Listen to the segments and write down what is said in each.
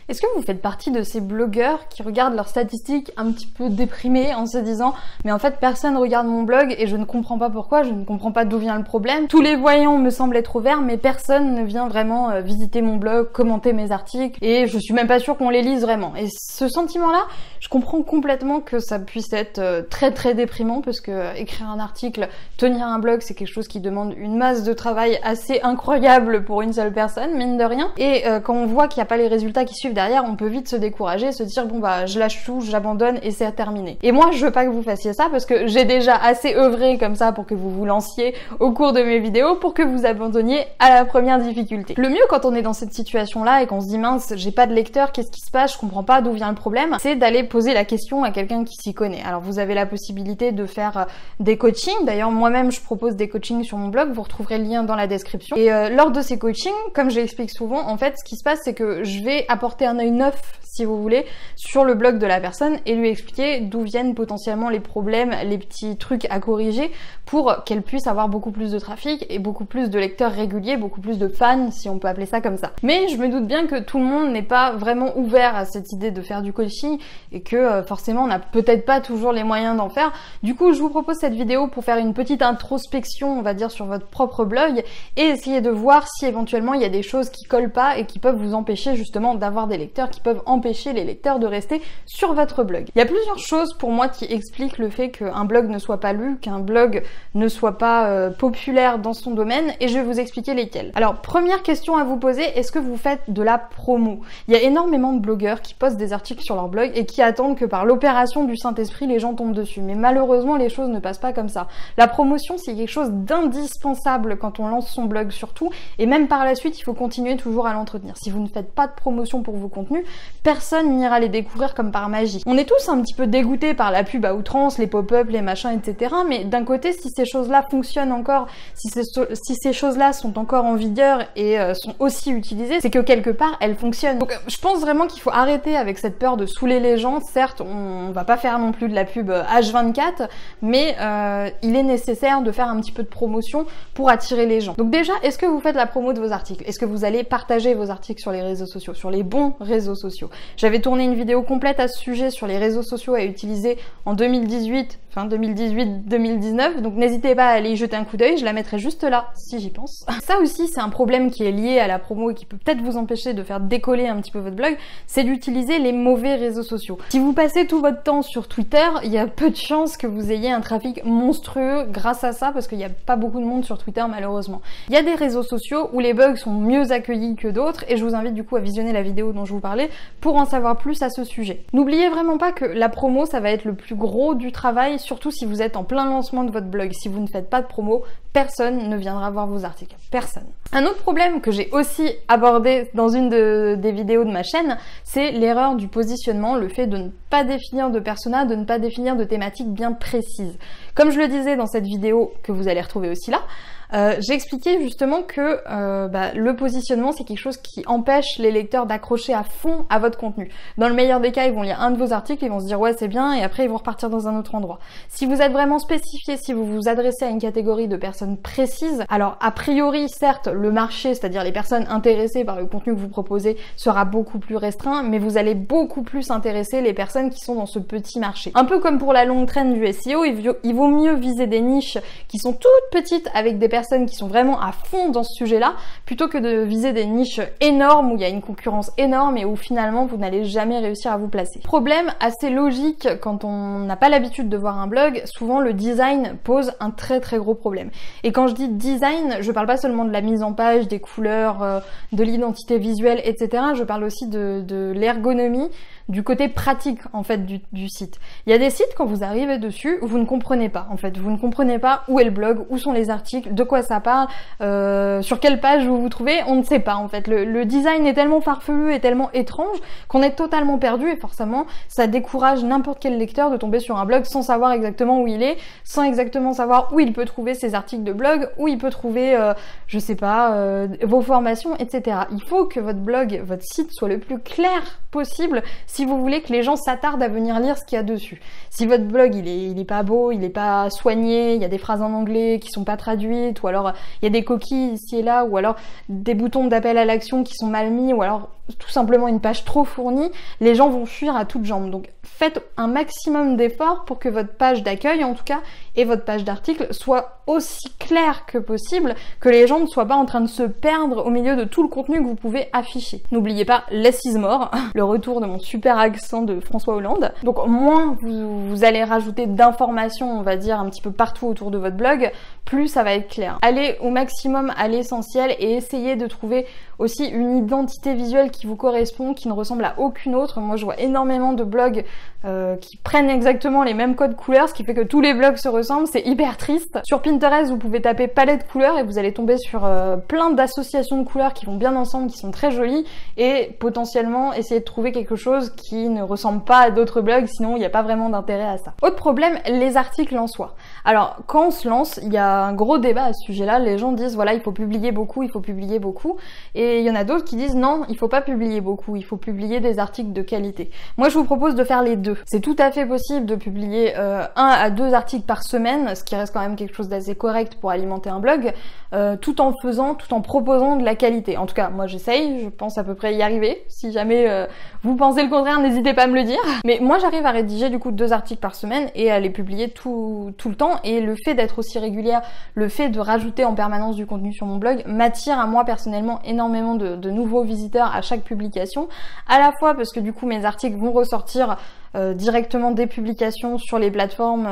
Est-ce que vous faites partie de ces blogueurs qui regardent leurs statistiques un petit peu déprimés en se disant « mais en fait personne regarde mon blog et je ne comprends pas pourquoi, je ne comprends pas d'où vient le problème. Tous les voyants me semblent être au vert mais personne ne vient vraiment visiter mon blog, commenter mes articles et je suis même pas sûre qu'on les lise vraiment. » Et ce sentiment-là, je comprends complètement que ça puisse être très déprimant parce que écrire un article, tenir un blog, c'est quelque chose qui demande une masse de travail assez incroyable pour une seule personne, mine de rien. Et quand on voit qu'il n'y a pas les résultats qui suivent derrière, on peut vite se décourager, se dire bon bah je lâche tout, j'abandonne et c'est terminé. Et moi je veux pas que vous fassiez ça parce que j'ai déjà assez œuvré comme ça pour que vous vous lanciez au cours de mes vidéos pour que vous abandonniez à la première difficulté. Le mieux quand on est dans cette situation là et qu'on se dit mince j'ai pas de lecteur, qu'est-ce qui se passe, je comprends pas d'où vient le problème, c'est d'aller poser la question à quelqu'un qui s'y connaît. Alors vous avez la possibilité de faire des coachings, d'ailleurs moi-même je propose des coachings sur mon blog, vous retrouverez le lien dans la description. Et lors de ces coachings, comme je l'explique souvent, en fait ce qui se passe c'est que je vais apporter un œil neuf, si vous voulez, sur le blog de la personne et lui expliquer d'où viennent potentiellement les problèmes, les petits trucs à corriger pour qu'elle puisse avoir beaucoup plus de trafic et beaucoup plus de lecteurs réguliers, beaucoup plus de fans, si on peut appeler ça comme ça. Mais je me doute bien que tout le monde n'est pas vraiment ouvert à cette idée de faire du coaching et que forcément on n'a peut-être pas toujours les moyens d'en faire. Du coup, je vous propose cette vidéo pour faire une petite introspection, on va dire, sur votre propre blog et essayer de voir si éventuellement il y a des choses qui collent pas et qui peuvent vous empêcher justement d'avoir des lecteurs, qui peuvent empêcher les lecteurs de rester sur votre blog. Il y a plusieurs choses pour moi qui expliquent le fait qu'un blog ne soit pas lu, qu'un blog ne soit pas populaire dans son domaine et je vais vous expliquer lesquelles. Alors première question à vous poser, est-ce que vous faites de la promo? Il y a énormément de blogueurs qui postent des articles sur leur blog et qui attendent que par l'opération du Saint-Esprit les gens tombent dessus, mais malheureusement les choses ne passent pas comme ça. La promotion c'est quelque chose d'indispensable quand on lance son blog surtout et même par la suite il faut continuer toujours à l'entretenir. Si vous ne faites pas de promotion pour vos contenus, personne n'ira les découvrir comme par magie. On est tous un petit peu dégoûtés par la pub à outrance, les pop-up, les machins, etc. Mais d'un côté, si ces choses-là fonctionnent encore, si ces choses-là sont encore en vigueur et sont aussi utilisées, c'est que quelque part, elles fonctionnent. Donc je pense vraiment qu'il faut arrêter avec cette peur de saouler les gens. Certes, on va pas faire non plus de la pub H24, mais il est nécessaire de faire un petit peu de promotion pour attirer les gens. Donc déjà, est-ce que vous faites la promo de vos articles? Est-ce que vous allez partager vos articles sur les réseaux sociaux, sur les bons réseaux sociaux? J'avais tourné une vidéo complète à ce sujet sur les réseaux sociaux à utiliser en 2018, fin 2018-2019, donc n'hésitez pas à aller y jeter un coup d'œil, je la mettrai juste là si j'y pense. Ça aussi c'est un problème qui est lié à la promo et qui peut peut-être vous empêcher de faire décoller un petit peu votre blog, c'est d'utiliser les mauvais réseaux sociaux. Si vous passez tout votre temps sur Twitter, il y a peu de chances que vous ayez un trafic monstrueux grâce à ça parce qu'il n'y a pas beaucoup de monde sur Twitter malheureusement. Il y a des réseaux sociaux où les bugs sont mieux accueillis que d'autres et je vous invite du coup à visionner la vidéo dont je vous parlais pour en savoir plus à ce sujet. N'oubliez vraiment pas que la promo ça va être le plus gros du travail, surtout si vous êtes en plein lancement de votre blog. Si vous ne faites pas de promo, personne ne viendra voir vos articles. Personne. Un autre problème que j'ai aussi abordé dans une des vidéos de ma chaîne, c'est l'erreur du positionnement, le fait de ne pas définir de persona, de ne pas définir de thématique bien précise. Comme je le disais dans cette vidéo que vous allez retrouver aussi là, j'ai expliqué justement que le positionnement c'est quelque chose qui empêche les lecteurs d'accrocher à fond à votre contenu. Dans le meilleur des cas, ils vont lire un de vos articles, ils vont se dire ouais c'est bien et après ils vont repartir dans un autre endroit. Si vous êtes vraiment spécifié, si vous vous adressez à une catégorie de personnes précises, alors a priori certes le marché, c'est-à-dire les personnes intéressées par le contenu que vous proposez sera beaucoup plus restreint, mais vous allez beaucoup plus intéresser les personnes qui sont dans ce petit marché. Un peu comme pour la longue traîne du SEO, il vaut mieux viser des niches qui sont toutes petites avec des personnes qui sont vraiment à fond dans ce sujet-là, plutôt que de viser des niches énormes où il y a une concurrence énorme et où finalement vous n'allez jamais réussir à vous placer. Problème assez logique quand on n'a pas l'habitude de voir un blog, souvent le design pose un très gros problème. Et quand je dis design, je parle pas seulement de la mise en page, des couleurs, de l'identité visuelle, etc. Je parle aussi de l'ergonomie, du côté pratique en fait du site. Il y a des sites quand vous arrivez dessus où vous ne comprenez pas en fait, vous ne comprenez pas où est le blog, où sont les articles, de quoi ça parle, sur quelle page vous vous trouvez, on ne sait pas en fait. Le design est tellement farfelu et tellement étrange qu'on est totalement perdu et forcément ça décourage n'importe quel lecteur de tomber sur un blog sans savoir exactement où il est, sans exactement savoir où il peut trouver ses articles de blog, où il peut trouver, je sais pas, vos formations, etc. Il faut que votre blog, votre site soit le plus clair possible si vous voulez que les gens s'attardent à venir lire ce qu'il y a dessus. Si votre blog il est pas beau, il est pas soigné, il y a des phrases en anglais qui sont pas traduites, ou alors il y a des coquilles ici et là, ou alors des boutons d'appel à l'action qui sont mal mis, ou alors tout simplement une page trop fournie, les gens vont fuir à toutes jambes. Donc faites un maximum d'efforts pour que votre page d'accueil en tout cas et votre page d'article soit aussi claire que possible, que les gens ne soient pas en train de se perdre au milieu de tout le contenu que vous pouvez afficher. N'oubliez pas less is more, le retour de mon super accent de François Hollande. Donc moins vous allez rajouter d'informations, on va dire, un petit peu partout autour de votre blog, plus ça va être clair. Allez au maximum à l'essentiel et essayez de trouver aussi une identité visuelle qui vous correspond, qui ne ressemble à aucune autre. Moi je vois énormément de blogs qui prennent exactement les mêmes codes couleurs, ce qui fait que tous les blogs se ressemblent, c'est hyper triste. Sur Pinterest, vous pouvez taper palette couleurs et vous allez tomber sur plein d'associations de couleurs qui vont bien ensemble, qui sont très jolies, et potentiellement essayer de trouver quelque chose qui ne ressemble pas à d'autres blogs, sinon il n'y a pas vraiment d'intérêt à ça. Autre problème, les articles en soi. Alors quand on se lance, il y a un gros débat à ce sujet-là, les gens disent voilà, il faut publier beaucoup, et il y en a d'autres qui disent non, il faut pas publier beaucoup, il faut publier des articles de qualité. Moi je vous propose de faire les deux. C'est tout à fait possible de publier 1 à 2 articles par semaine, ce qui reste quand même quelque chose d'assez correct pour alimenter un blog, tout en proposant de la qualité. En tout cas, moi j'essaye, je pense à peu près y arriver. Si jamais vous pensez le contraire, n'hésitez pas à me le dire. Mais moi j'arrive à rédiger du coup 2 articles par semaine et à les publier tout le temps. Et le fait d'être aussi régulière, le fait de rajouter en permanence du contenu sur mon blog m'attire à moi personnellement énormément de nouveaux visiteurs à chaque publication. À la fois parce que du coup mes articles vont ressortir directement des publications sur les plateformes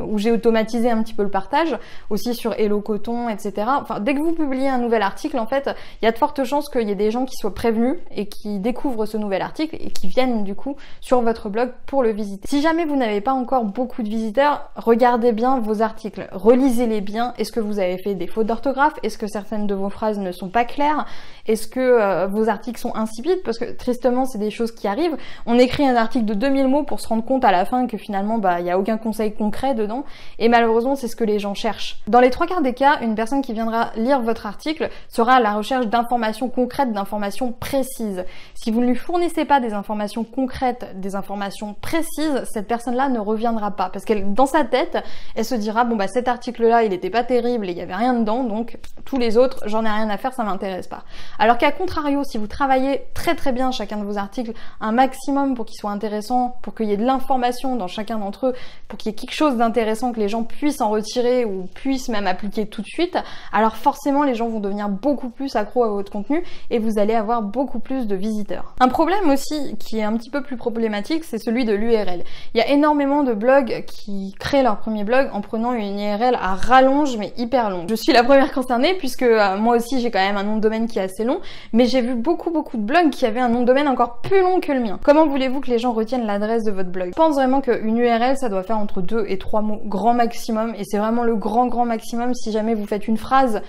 où j'ai automatisé un petit peu le partage, aussi sur Hello Coton, etc. Enfin, dès que vous publiez un nouvel article, en fait, il y a de fortes chances qu'il y ait des gens qui soient prévenus et qui découvrent ce nouvel article et qui viennent du coup sur votre blog pour le visiter. Si jamais vous n'avez pas encore beaucoup de visiteurs, regardez bien vos articles, relisez-les bien. Est-ce que vous avez fait des fautes d'orthographe? Est-ce que certaines de vos phrases ne sont pas claires? Est-ce que vos articles sont insipides? Parce que tristement, c'est des choses qui arrivent. On écrit un article de 2000 mots pour se rendre compte à la fin que finalement il n'y a aucun conseil concret dedans, et malheureusement c'est ce que les gens cherchent. Dans les 3 quarts des cas, une personne qui viendra lire votre article sera à la recherche d'informations concrètes, d'informations précises. Si vous ne lui fournissez pas des informations concrètes, des informations précises, cette personne-là ne reviendra pas, parce qu'elle, dans sa tête, elle se dira bon cet article-là il était pas terrible et il y avait rien dedans, donc tous les autres j'en ai rien à faire, ça m'intéresse pas. Alors qu'à contrario, si vous travaillez très très bien chacun de vos articles, un maximum pour qu'ils soient intéressants, pour qu'il y ait de l'information dans chacun d'entre eux, pour qu'il y ait quelque chose d'intéressant, que les gens puissent en retirer ou puissent même appliquer tout de suite, alors forcément les gens vont devenir beaucoup plus accros à votre contenu et vous allez avoir beaucoup plus de visiteurs. Un problème aussi qui est un petit peu plus problématique, c'est celui de l'URL. Il y a énormément de blogs qui créent leur premier blog en prenant une URL à rallonge mais hyper longue. Je suis la première concernée puisque moi aussi j'ai quand même un nom de domaine qui est assez long, mais j'ai vu beaucoup de blogs qui avaient un nom de domaine encore plus long que le mien. Comment voulez-vous que les gens retiennent l'adresse de votre blog? Je pense vraiment qu'une URL ça doit faire entre 2 et 3 mots grand maximum, et c'est vraiment le grand maximum. Si jamais vous faites une phrase,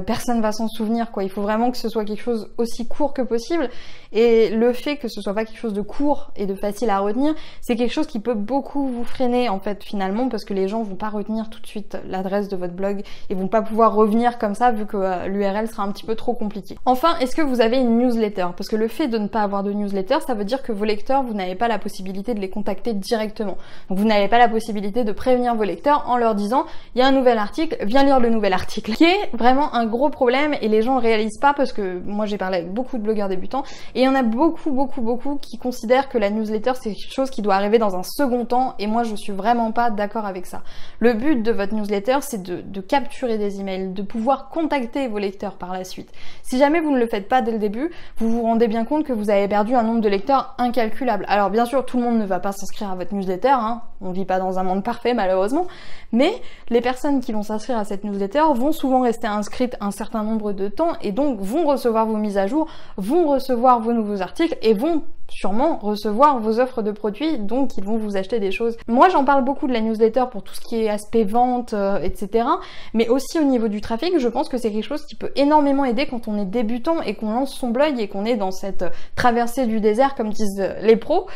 personne va s'en souvenir quoi. Il faut vraiment que ce soit quelque chose aussi court que possible, et le fait que ce soit pas quelque chose de court et de facile à retenir, c'est quelque chose qui peut beaucoup vous freiner en fait finalement, parce que les gens vont pas retenir tout de suite l'adresse de votre blog et vont pas pouvoir revenir comme ça vu que l'URL sera un petit peu trop compliqué. Enfin, est-ce que vous avez une newsletter? Parce que le fait de ne pas avoir de newsletter, ça veut dire que vos lecteurs, vous n'avez pas la possibilité de les contacter directement. Donc vous n'avez pas la possibilité de prévenir vos lecteurs en leur disant il y a un nouvel article, viens lire le nouvel article, qui est vraiment un gros problème et les gens ne réalisent pas, parce que moi j'ai parlé avec beaucoup de blogueurs débutants et il y en a beaucoup qui considèrent que la newsletter c'est quelque chose qui doit arriver dans un second temps, et moi je suis vraiment pas d'accord avec ça. Le but de votre newsletter c'est de capturer des emails, de pouvoir contacter vos lecteurs par la suite. Si jamais vous ne le faites pas dès le début, vous vous rendez bien compte que vous avez perdu un nombre de lecteurs incalculable. Alors bien sûr, tout le monde ne va pas s'inscrire à votre newsletter, hein. On vit pas dans un monde parfait malheureusement, mais les personnes qui vont s'inscrire à cette newsletter vont souvent rester inscrites un certain nombre de temps et donc vont recevoir vos mises à jour, vont recevoir vos nouveaux articles et vont sûrement recevoir vos offres de produits, donc ils vont vous acheter des choses. Moi j'en parle beaucoup de la newsletter pour tout ce qui est aspect vente, etc. Mais aussi au niveau du trafic, je pense que c'est quelque chose qui peut énormément aider quand on est débutant et qu'on lance son blog et qu'on est dans cette traversée du désert comme disent les pros,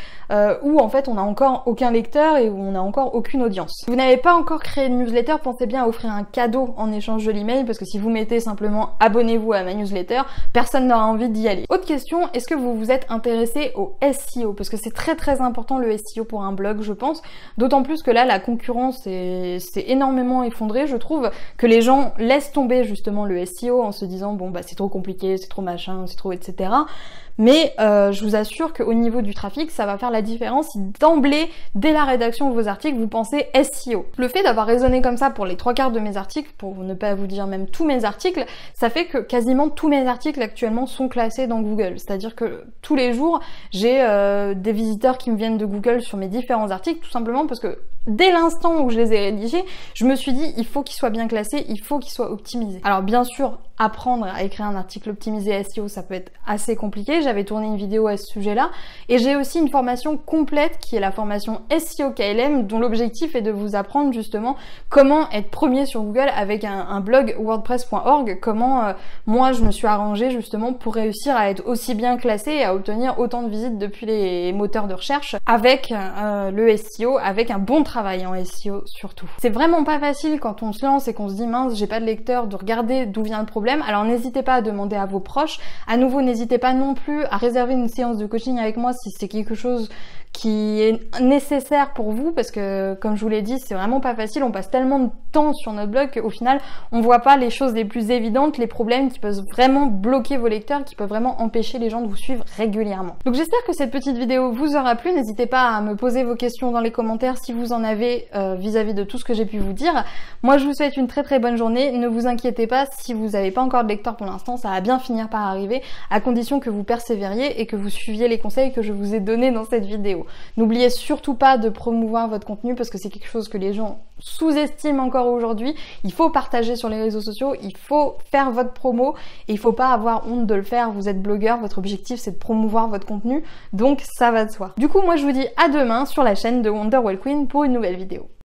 où en fait on n'a encore aucun lecteur et où on n'a encore aucune audience. Si vous n'avez pas encore créé une newsletter, pensez bien à offrir un cadeau en échange de l'email, parce que si vous mettez simplement abonnez-vous à ma newsletter, personne n'aura envie d'y aller. Autre question, est-ce que vous vous êtes intéressé au SEO? Parce que c'est très important le SEO pour un blog, je pense, d'autant plus que là la concurrence est énormément effondrée. Je trouve que les gens laissent tomber justement le SEO en se disant bon bah c'est trop compliqué, c'est trop machin, c'est trop etc. mais je vous assure qu'au niveau du trafic, ça va faire la différence si d'emblée, dès la rédaction de vos articles, vous pensez SEO. Le fait d'avoir raisonné comme ça pour les 3/4 de mes articles, pour ne pas vous dire même tous mes articles, ça fait que quasiment tous mes articles actuellement sont classés dans Google. C'est-à-dire que tous les jours, j'ai des visiteurs qui me viennent de Google sur mes différents articles, tout simplement parce que dès l'instant où je les ai rédigés, je me suis dit il faut qu'ils soient bien classés, il faut qu'ils soient optimisés. Alors bien sûr, apprendre à écrire un article optimisé SEO, ça peut être assez compliqué. J'avais tourné une vidéo à ce sujet-là et j'ai aussi une formation complète qui est la formation SEO KLM, dont l'objectif est de vous apprendre justement comment être premier sur Google avec un blog wordpress.org, comment moi je me suis arrangée justement pour réussir à être aussi bien classée et à obtenir autant de visites depuis les moteurs de recherche avec le SEO, avec un bon travail en SEO surtout. C'est vraiment pas facile quand on se lance et qu'on se dit mince, j'ai pas de lecteur, de regarder d'où vient le problème. Alors n'hésitez pas à demander à vos proches. À nouveau, n'hésitez pas non plus à réserver une séance de coaching avec moi si c'est quelque chose qui est nécessaire pour vous, parce que comme je vous l'ai dit, c'est vraiment pas facile, on passe tellement de temps sur notre blog qu'au final on voit pas les choses les plus évidentes, les problèmes qui peuvent vraiment bloquer vos lecteurs, qui peuvent vraiment empêcher les gens de vous suivre régulièrement. Donc j'espère que cette petite vidéo vous aura plu, n'hésitez pas à me poser vos questions dans les commentaires si vous en avez vis-à-vis de tout ce que j'ai pu vous dire. Moi je vous souhaite une très bonne journée, ne vous inquiétez pas si vous n'avez pas encore de lecteur pour l'instant, ça va bien finir par arriver, à condition que vous persévériez et que vous suiviez les conseils que je vous ai donnés dans cette vidéo. N'oubliez surtout pas de promouvoir votre contenu parce que c'est quelque chose que les gens sous-estiment encore aujourd'hui. Il faut partager sur les réseaux sociaux, il faut faire votre promo et il faut pas avoir honte de le faire. Vous êtes blogueur, votre objectif c'est de promouvoir votre contenu, donc ça va de soi. Du coup, moi je vous dis à demain sur la chaîne de Wonder Well Queen pour une nouvelle vidéo.